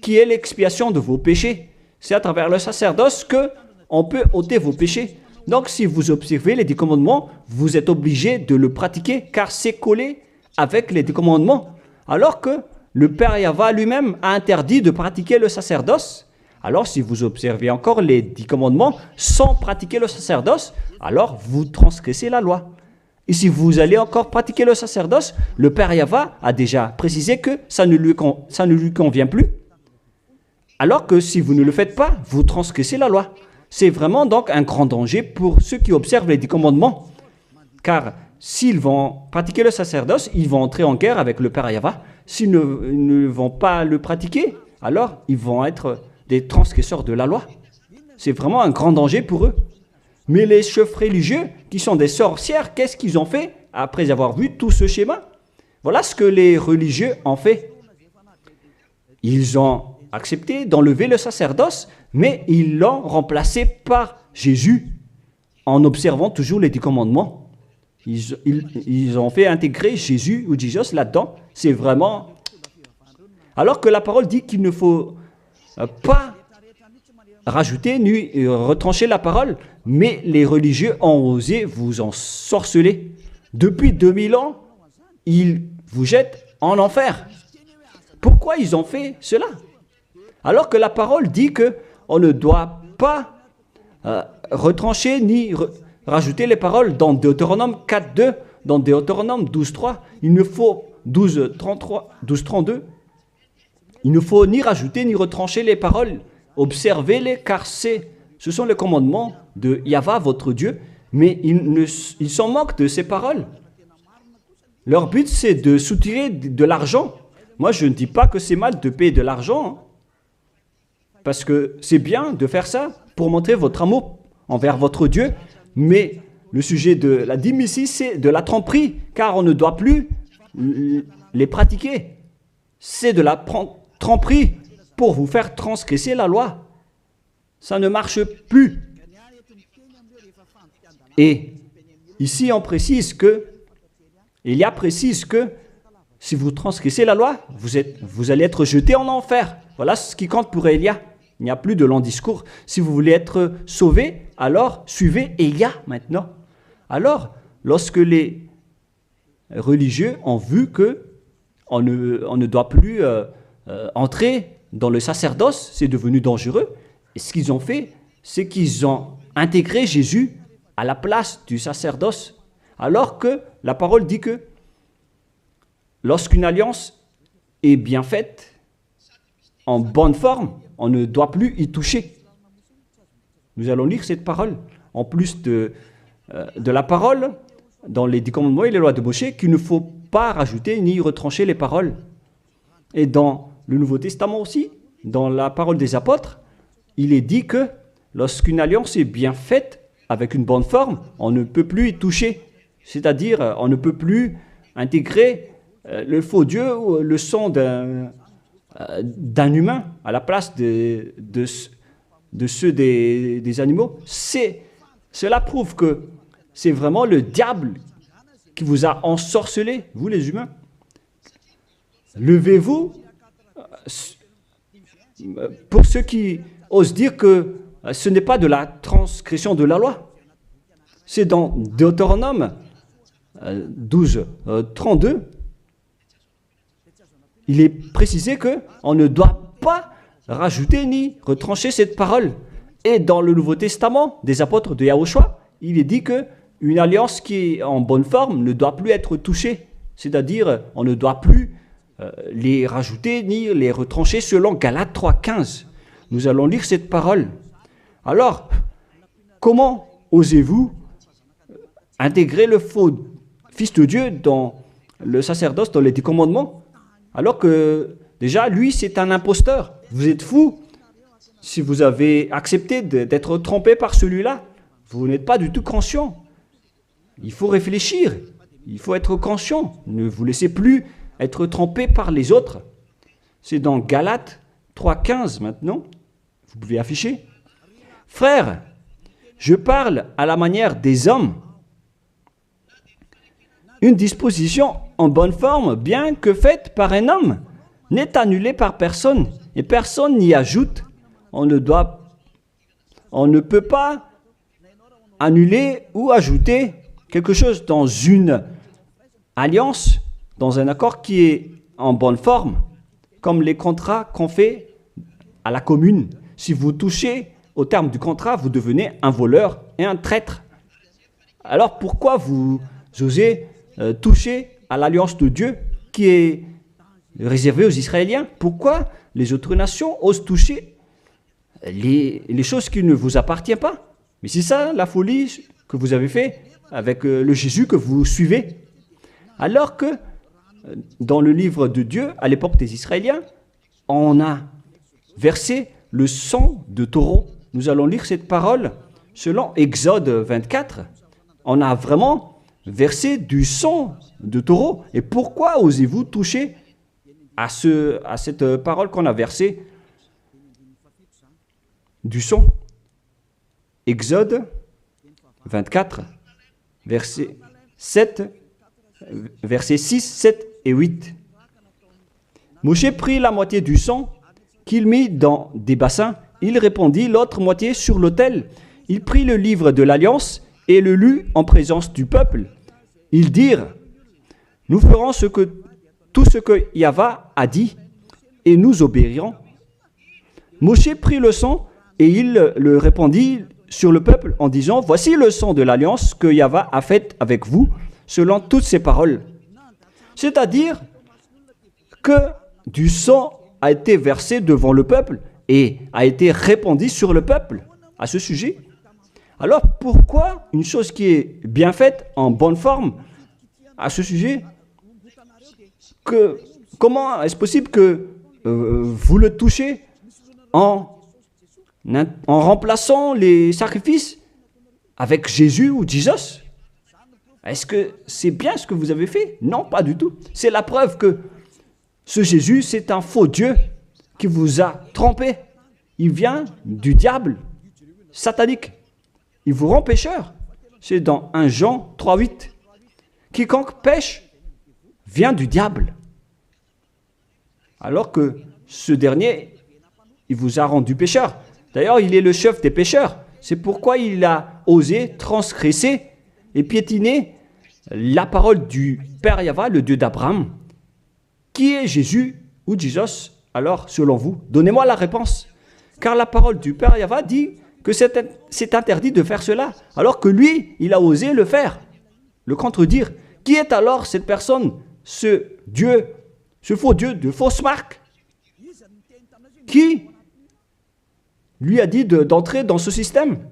qui est l'expiation de vos péchés. C'est à travers le sacerdoce qu'on peut ôter vos péchés. Donc si vous observez les 10 commandements, vous êtes obligé de le pratiquer car c'est collé avec les 10 commandements. Alors que le Père Yahva lui-même a interdit de pratiquer le sacerdoce. Alors si vous observez encore les 10 commandements sans pratiquer le sacerdoce, alors vous transgressez la loi. Et si vous allez encore pratiquer le sacerdoce, le Père Yahva a déjà précisé que ça ne lui convient plus. Alors que si vous ne le faites pas, vous transgressez la loi. C'est vraiment donc un grand danger pour ceux qui observent les 10 commandements. Car s'ils vont pratiquer le sacerdoce, ils vont entrer en guerre avec le Père Yahva. S'ils ne vont pas le pratiquer, alors ils vont être des transgresseurs de la loi. C'est vraiment un grand danger pour eux. Mais les chefs religieux, qui sont des sorcières, qu'est-ce qu'ils ont fait après avoir vu tout ce schéma? Voilà ce que les religieux ont fait. Ils ont accepté d'enlever le sacerdoce, mais ils l'ont remplacé par Jésus, en observant toujours les 10 commandements. Ils ont fait intégrer Jésus ou Jesus là-dedans. C'est vraiment... Alors que la parole dit qu'il ne faut pas rajouter ni retrancher la parole, mais les religieux ont osé vous ensorceler. Depuis 2000 ans, ils vous jettent en enfer. Pourquoi ils ont fait cela? Alors que la parole dit qu'on ne doit pas retrancher ni rajouter les paroles dans Deutéronome 4.2, dans Deutéronome 12.3, il ne faut 12.32, il ne faut ni rajouter ni retrancher les paroles. Observez-les car ce sont les commandements de Yahva, votre Dieu, mais ils s'en moquent de ces paroles. Leur but, c'est de soutirer de l'argent. Moi, je ne dis pas que c'est mal de payer de l'argent, hein, parce que c'est bien de faire ça pour montrer votre amour envers votre Dieu, mais le sujet de la dîme ici, c'est de la tromperie, car on ne doit plus les pratiquer. C'est de la tromperie pour vous faire transgresser la loi. Ça ne marche plus. Et ici, on précise que, si vous transgressez la loi, vous allez être jeté en enfer. Voilà ce qui compte pour Élia. Il n'y a plus de long discours. Si vous voulez être sauvé, alors suivez Élia maintenant. Alors, lorsque les religieux ont vu qu'on ne doit plus entrer dans le sacerdoce, c'est devenu dangereux. Et ce qu'ils ont fait, c'est qu'ils ont intégré Jésus à la place du sacerdoce. Alors que la parole dit que lorsqu'une alliance est bien faite, en bonne forme, on ne doit plus y toucher. Nous allons lire cette parole. En plus de la parole, dans les 10 commandements et les lois de Moïse, qu'il ne faut pas rajouter ni retrancher les paroles. Et dans le Nouveau Testament aussi, dans la parole des apôtres, il est dit que lorsqu'une alliance est bien faite, avec une bonne forme, on ne peut plus y toucher. C'est-à-dire, on ne peut plus intégrer le faux Dieu ou le sang d'un humain à la place de ceux des animaux. Cela prouve que c'est vraiment le diable qui vous a ensorcelé, vous les humains. Levez-vous. Pour ceux qui osent dire que ce n'est pas de la transgression de la loi. C'est dans Deutéronome 12.32. Il est précisé qu'on ne doit pas rajouter ni retrancher cette parole. Et dans le Nouveau Testament des apôtres de Yahushua, il est dit qu'une alliance qui est en bonne forme ne doit plus être touchée. C'est-à-dire, on ne doit plus les rajouter ni les retrancher selon Galates 3.15. Nous allons lire cette parole. Alors, comment osez-vous intégrer le faux Fils de Dieu dans le sacerdoce, dans les 10 commandements, alors que déjà, lui, c'est un imposteur. Vous êtes fou. Si vous avez accepté d'être trompé par celui-là, vous n'êtes pas du tout conscient. Il faut réfléchir. Il faut être conscient. Ne vous laissez plus être trompé par les autres. C'est dans Galates 3,15 maintenant. Vous pouvez afficher. Frères, je parle à la manière des hommes. Une disposition en bonne forme, bien que faite par un homme, n'est annulée par personne et personne n'y ajoute. On ne peut pas annuler ou ajouter quelque chose dans une alliance, dans un accord qui est en bonne forme, comme les contrats qu'on fait à la commune. Si vous touchez au terme du contrat, vous devenez un voleur et un traître. Alors pourquoi vous osez toucher à l'alliance de Dieu qui est réservée aux Israéliens? Pourquoi les autres nations osent toucher les choses qui ne vous appartiennent pas? Mais c'est ça la folie que vous avez fait avec le Jésus que vous suivez. Alors que dans le livre de Dieu, à l'époque des Israéliens, on a versé le sang de taureau. Nous allons lire cette parole selon Exode 24. On a vraiment versé du sang de taureau. Et pourquoi osez-vous toucher à cette parole qu'on a versée du sang? Exode 24, versets 6, 7 et 8. Moïse prit la moitié du sang qu'il mit dans des bassins. Il répandit l'autre moitié sur l'autel. Il prit le livre de l'Alliance et le lut en présence du peuple. Ils dirent, nous ferons tout ce que Yahva a dit et nous obéirons. Moïse prit le sang et il le répandit sur le peuple en disant, voici le sang de l'Alliance que Yahva a faite avec vous selon toutes ses paroles. C'est-à-dire que du sang a été versé devant le peuple et a été répandu sur le peuple à ce sujet. Alors pourquoi une chose qui est bien faite, en bonne forme, à ce sujet, comment est-ce possible que vous le touchez en remplaçant les sacrifices avec Jésus ou Jesus? Est-ce que c'est bien ce que vous avez fait? Non, pas du tout. C'est la preuve que ce Jésus, c'est un faux Dieu qui vous a trompé. Il vient du diable satanique. Il vous rend pécheur. C'est dans 1 Jean 3,8. Quiconque pêche vient du diable. Alors que ce dernier, il vous a rendu pécheur. D'ailleurs, il est le chef des pécheurs. C'est pourquoi il a osé transgresser et piétiner la parole du Père Yahva, le Dieu d'Abraham. Qui est Jésus ou Jesus? Alors, selon vous, donnez-moi la réponse. Car la parole du Père Yahva dit que c'est interdit de faire cela, alors que lui, il a osé le faire, le contredire. Qui est alors cette personne, ce Dieu, ce faux Dieu de fausse marque, qui lui a dit d'entrer dans ce système,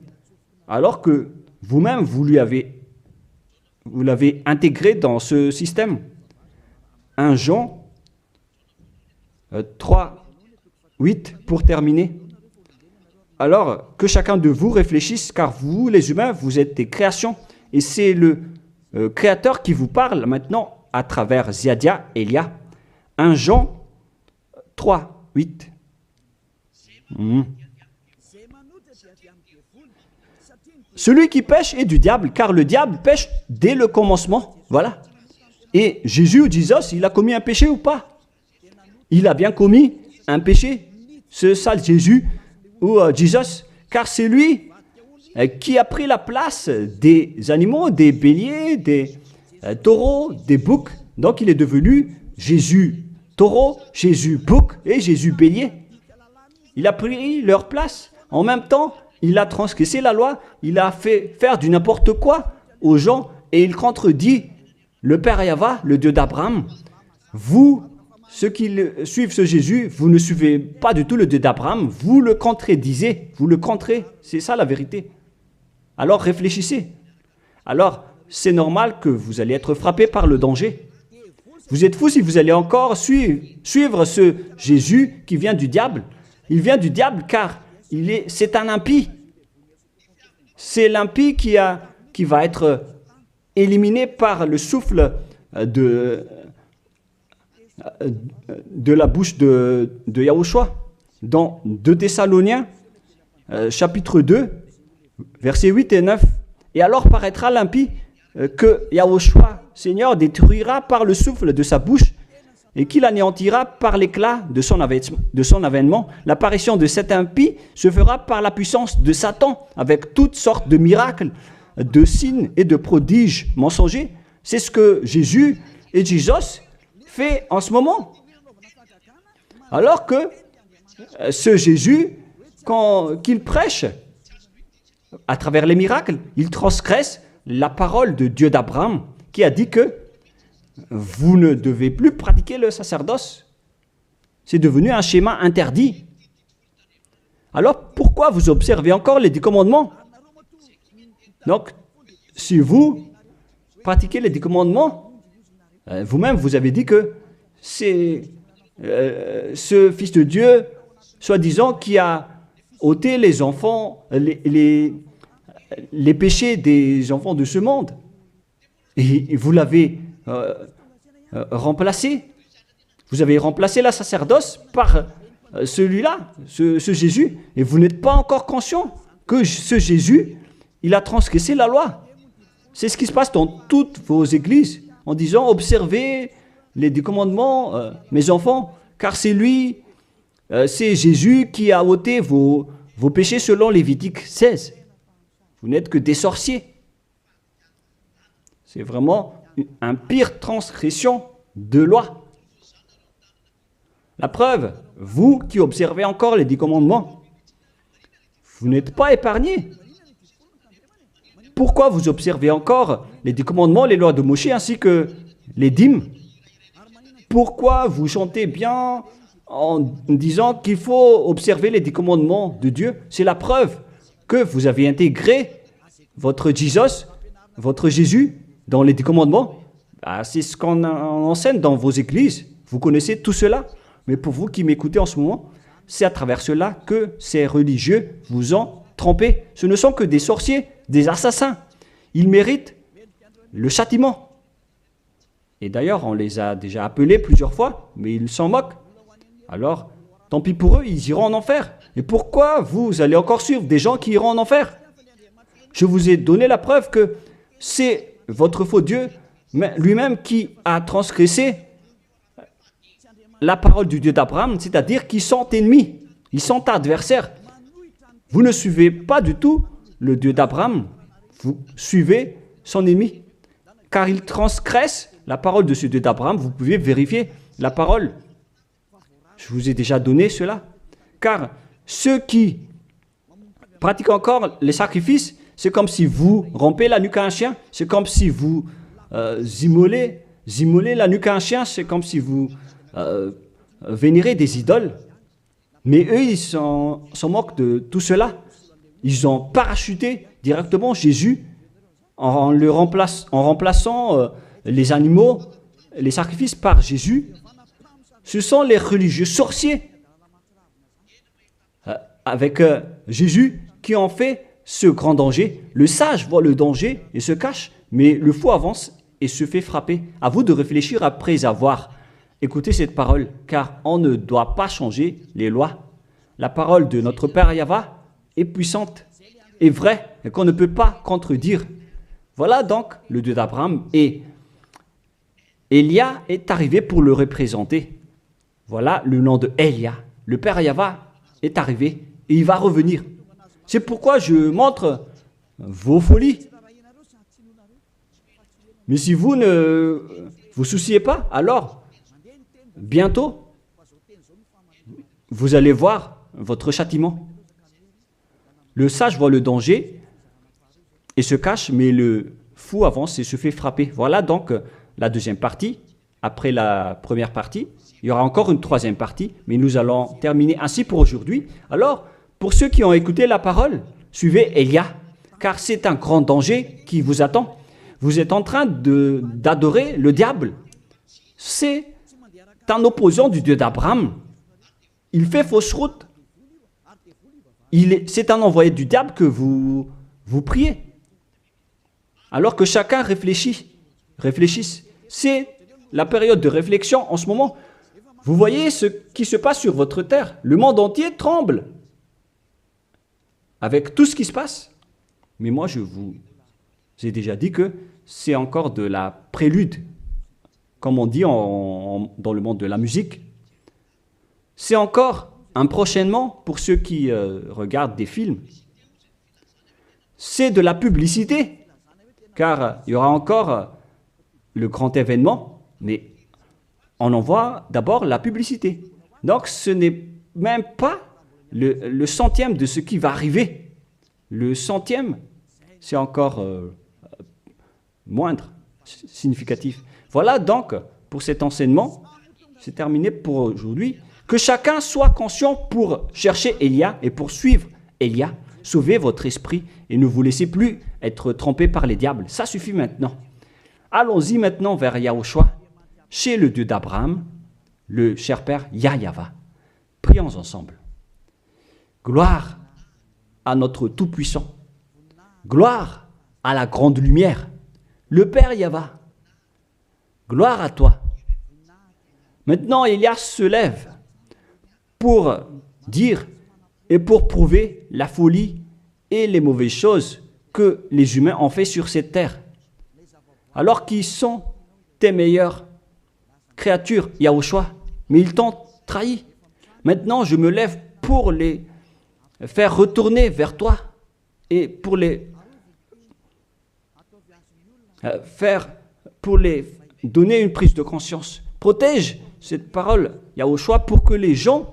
alors que vous-même, vous l'avez intégré dans ce système. 1 Jean 3, 8, pour terminer. Alors, que chacun de vous réfléchisse, car vous, les humains, vous êtes des créations, et c'est le Créateur qui vous parle maintenant à travers Ziadia Elia. 1 Jean 3, 8. Celui qui pêche est du diable, car le diable pêche dès le commencement. Voilà. Et Jésus ou Jesus, il a commis un péché ou pas? Il a bien commis un péché, ce sale Jésus ou Jesus, car c'est lui qui a pris la place des animaux, des béliers, des taureaux, des boucs. Donc il est devenu Jésus taureau, Jésus bouc et Jésus bélier. Il a pris leur place. En même temps, il a transgressé la loi, il a fait faire du n'importe quoi aux gens et il contredit le Père Yahva, le Dieu d'Abraham. Vous, ceux qui suivent ce Jésus, vous ne suivez pas du tout le Dieu d'Abraham, vous le contredisez, vous le contrez, c'est ça la vérité. Alors réfléchissez. Alors, c'est normal que vous allez être frappé par le danger. Vous êtes fous si vous allez encore suivre ce Jésus qui vient du diable. Il vient du diable car c'est un impie. C'est l'impie qui va être éliminés par le souffle de la bouche de Yahushua. Dans 2 Thessaloniens, chapitre 2, versets 8 et 9. Et alors paraîtra l'impie que Yahushua, Seigneur, détruira par le souffle de sa bouche et qu'il anéantira par l'éclat de son avènement. L'apparition de cet impie se fera par la puissance de Satan, avec toutes sortes de miracles, de signes et de prodiges mensongers. C'est ce que Jésus et Jésus fait en ce moment. Alors que ce Jésus, qu'il prêche à travers les miracles, il transgresse la parole de Dieu d'Abraham, qui a dit que vous ne devez plus pratiquer le sacerdoce. C'est devenu un schéma interdit. Alors, pourquoi vous observez encore les 10 commandements? Donc, si vous pratiquez les 10 commandements, vous-même, vous avez dit que c'est ce Fils de Dieu, soi-disant, qui a ôté les enfants, les péchés des enfants de ce monde. Et vous l'avez remplacé. Vous avez remplacé la sacerdoce par celui-là, ce Jésus. Et vous n'êtes pas encore conscient que ce Jésus, il a transgressé la loi. C'est ce qui se passe dans toutes vos églises, en disant, observez les 10 commandements, mes enfants, car c'est lui, c'est Jésus qui a ôté vos péchés selon Lévitique 16. Vous n'êtes que des sorciers. C'est vraiment une pire transgression de loi. La preuve, vous qui observez encore les 10 commandements, vous n'êtes pas épargnés. Pourquoi vous observez encore les 10 commandements, les lois de Moïse ainsi que les dîmes? Pourquoi vous chantez bien en disant qu'il faut observer les 10 commandements de Dieu? C'est la preuve que vous avez intégré votre Jésus, votre Jésus, dans les 10 commandements. C'est ce qu'on enseigne dans vos églises. Vous connaissez tout cela. Mais pour vous qui m'écoutez en ce moment, c'est à travers cela que ces religieux vous ont trompé. Ce ne sont que des sorciers, des assassins. Ils méritent le châtiment. Et d'ailleurs, on les a déjà appelés plusieurs fois, mais ils s'en moquent. Alors, tant pis pour eux, ils iront en enfer. Et pourquoi vous allez encore suivre des gens qui iront en enfer? Je vous ai donné la preuve que c'est votre faux Dieu lui-même qui a transgressé la parole du Dieu d'Abraham, c'est-à-dire qu'ils sont ennemis, ils sont adversaires. Vous ne suivez pas du tout le Dieu d'Abraham, vous suivez son ennemi, car il transgresse la parole de ce Dieu d'Abraham. Vous pouvez vérifier la parole. Je vous ai déjà donné cela. Car ceux qui pratiquent encore les sacrifices, c'est comme si vous rompez la nuque à un chien, c'est comme si vous immolez la nuque à un chien, c'est comme si vous vénérez des idoles. Mais eux, ils s'en moquent de tout cela. Ils ont parachuté directement Jésus en remplaçant les animaux, les sacrifices par Jésus. Ce sont les religieux sorciers avec Jésus qui ont fait ce grand danger. Le sage voit le danger et se cache, mais le fou avance et se fait frapper. À vous de réfléchir après avoir écouté cette parole, car on ne doit pas changer les lois. La parole de notre Père Yahva est puissante et vraie et qu'on ne peut pas contredire. Voilà donc le Dieu d'Abraham, et Élia est arrivé pour le représenter. Voilà le nom de Élia. Le Père Yahva est arrivé et il va revenir. C'est pourquoi je montre vos folies. Mais si vous ne vous souciez pas, alors bientôt vous allez voir votre châtiment. Le sage voit le danger et se cache, mais le fou avance et se fait frapper. Voilà donc la deuxième partie. Après la première partie, il y aura encore une troisième partie, mais nous allons terminer ainsi pour aujourd'hui. Alors, pour ceux qui ont écouté la parole, suivez Élia, car c'est un grand danger qui vous attend. Vous êtes en train d'adorer le diable. C'est un opposant du Dieu d'Abraham. Il fait fausse route. C'est un envoyé du diable que vous priez. Alors que chacun réfléchisse. C'est la période de réflexion en ce moment. Vous voyez ce qui se passe sur votre terre. Le monde entier tremble avec tout ce qui se passe. Mais moi, je vous ai déjà dit que c'est encore de la prélude, comme on dit dans le monde de la musique. C'est encore un prochainement pour ceux qui regardent des films. C'est de la publicité, car il y aura encore le grand événement, mais on en voit d'abord la publicité. Donc ce n'est même pas le centième de ce qui va arriver. Le centième, c'est encore moindre, significatif. Voilà donc pour cet enseignement, c'est terminé pour aujourd'hui. Que chacun soit conscient pour chercher Élia et pour suivre Élia. Sauvez votre esprit et ne vous laissez plus être trompé par les diables. Ça suffit maintenant. Allons-y maintenant vers Yahushua, chez le Dieu d'Abraham, le cher Père Yahweh. Prions ensemble. Gloire à notre Tout-Puissant. Gloire à la grande lumière, le Père Yahweh. Gloire à toi. Maintenant, Élia se lève pour dire et pour prouver la folie et les mauvaises choses que les humains ont fait sur cette terre. Alors qu'ils sont tes meilleures créatures, Yahushua, mais ils t'ont trahi. Maintenant, je me lève pour les faire retourner vers toi et pour les donner une prise de conscience. Protège cette parole, Yahushua, pour que les gens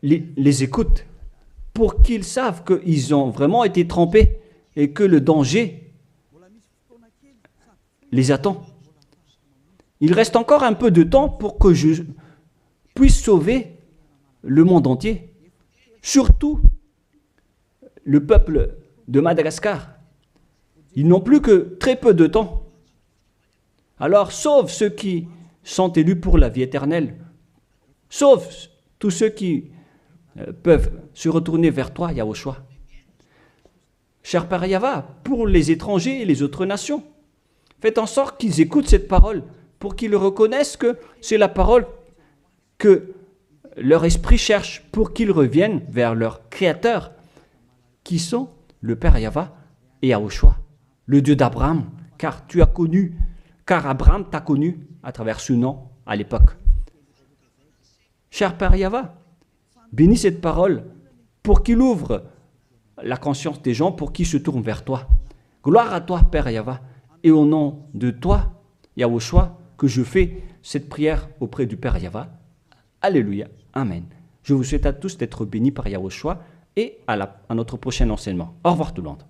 les écoutent, pour qu'ils savent qu'ils ont vraiment été trempés et que le danger les attend. Il reste encore un peu de temps pour que je puisse sauver le monde entier, surtout le peuple de Madagascar. Ils n'ont plus que très peu de temps. Alors sauve ceux qui sont élus pour la vie éternelle. Sauve tous ceux qui peuvent se retourner vers toi, Yahushua. Cher Père Yahweh, pour les étrangers et les autres nations, faites en sorte qu'ils écoutent cette parole, pour qu'ils reconnaissent que c'est la parole que leur esprit cherche, pour qu'ils reviennent vers leur Créateur, qui sont le Père Yahweh et Yahushua, le Dieu d'Abraham, car Abraham t'a connu à travers ce nom à l'époque. Cher Père Yahweh, bénis cette parole pour qu'il ouvre la conscience des gens, pour qu'ils se tournent vers toi. Gloire à toi, Père Yahweh, et au nom de toi, Yahushua, que je fais cette prière auprès du Père Yahweh. Alléluia. Amen. Je vous souhaite à tous d'être bénis par Yahushua et à notre prochain enseignement. Au revoir tout le monde.